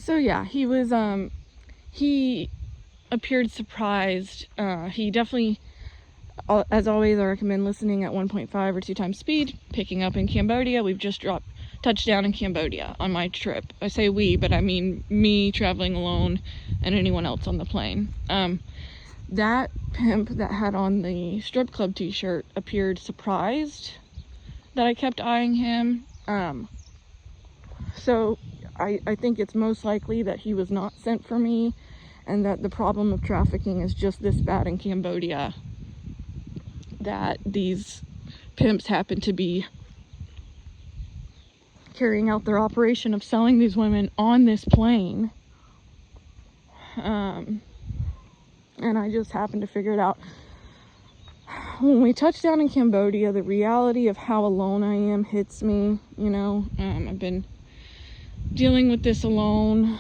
So yeah, he appeared surprised. He definitely, as always, I recommend listening at 1.5 or 2 times speed, picking up in Cambodia. We've just dropped touchdown in Cambodia on my trip. I say we, but I mean me traveling alone and anyone else on the plane. That pimp that had on the strip club t-shirt appeared surprised that I kept eyeing him. So I think it's most likely that he was not sent for me, and that the problem of trafficking is just this bad in Cambodia, that these pimps happen to be carrying out their operation of selling these women on this plane. And I just happened to figure it out. When we touched down in Cambodia, the reality of how alone I am hits me, you know. I've been dealing with this alone.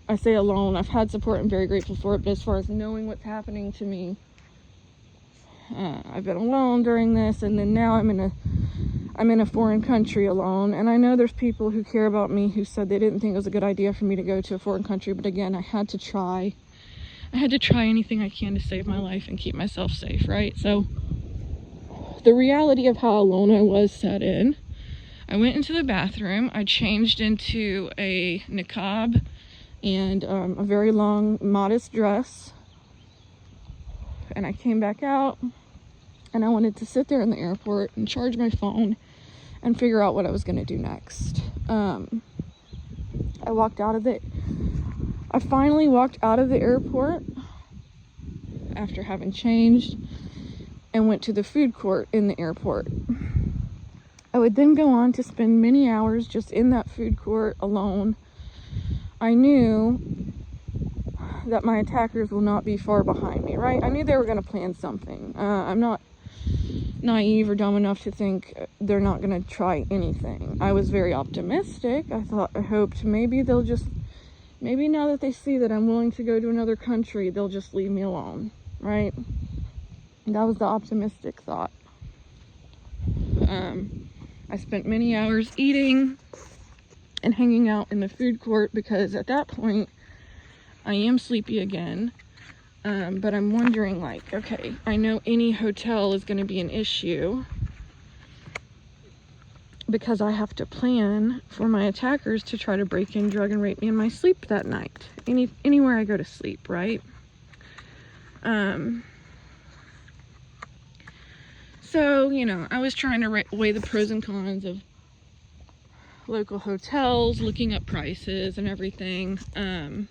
I say alone. I've had support. I'm very grateful for it. But as far as knowing what's happening to me, I've been alone during this, and then now I'm in a foreign country alone. And I know there's people who care about me who said they didn't think it was a good idea for me to go to a foreign country. But again, I had to try anything I can to save my life and keep myself safe, right? So the reality of how alone I was set in. I went into the bathroom. I changed into a niqab and a very long, modest dress. And I came back out, and I wanted to sit there in the airport and charge my phone and figure out what I was going to do next. I finally walked out of the airport after having changed and went to the food court in the airport. I would then go on to spend many hours just in that food court alone. I knew that my attackers will not be far behind me, right? I knew they were going to plan something. I'm not naive or dumb enough to think they're not going to try anything. I was very optimistic. I hoped maybe now that they see that I'm willing to go to another country, they'll just leave me alone, right? That was the optimistic thought. I spent many hours eating and hanging out in the food court because at that point, I am sleepy again. But I'm wondering, like, okay, I know any hotel is going to be an issue because I have to plan for my attackers to try to break in, drug, and rape me in my sleep that night. Anywhere I go to sleep, right? So, you know, I was trying to weigh the pros and cons of local hotels, looking up prices and everything, and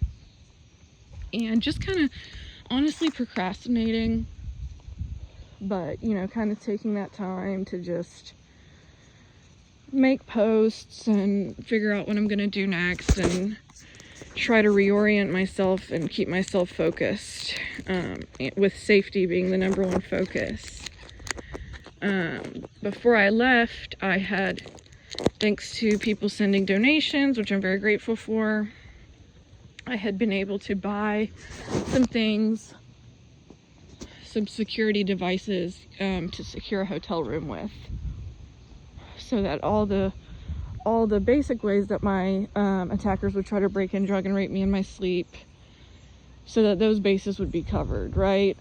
just kind of honestly procrastinating, but, you know, kind of taking that time to just make posts and figure out what I'm going to do next and try to reorient myself and keep myself focused, with safety being the number one focus. Before I left, I had, thanks to people sending donations, which I'm very grateful for, I had been able to buy some things, some security devices, to secure a hotel room with, so that all the basic ways that my attackers would try to break in, drug, and rape me in my sleep, so that those bases would be covered, right?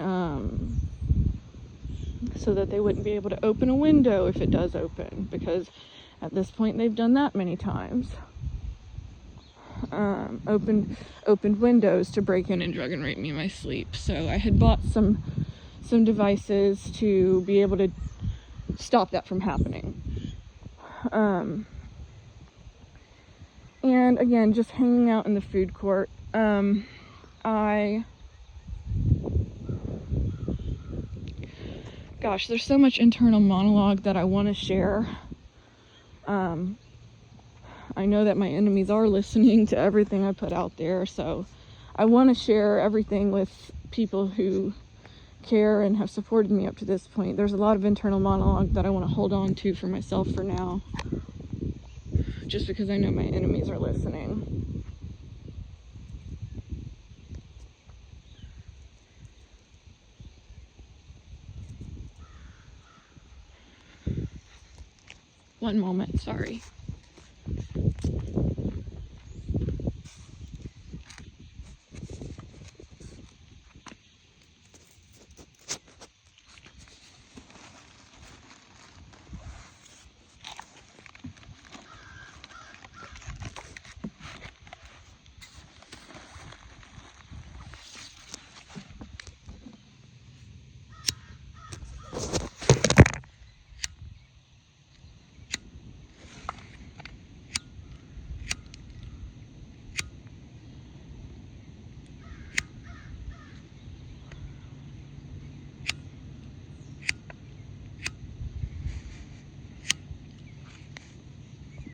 So that they wouldn't be able to open a window if it does open, because at this point they've done that many times. Opened windows to break in and drug and rape me in my sleep. So I had bought some devices to be able to stop that from happening. And again, just hanging out in the food court. Gosh, there's so much internal monologue that I want to share. I know that my enemies are listening to everything I put out there, so I want to share everything with people who care and have supported me up to this point. There's a lot of internal monologue that I want to hold on to for myself for now, just because I know my enemies are listening. One moment, sorry.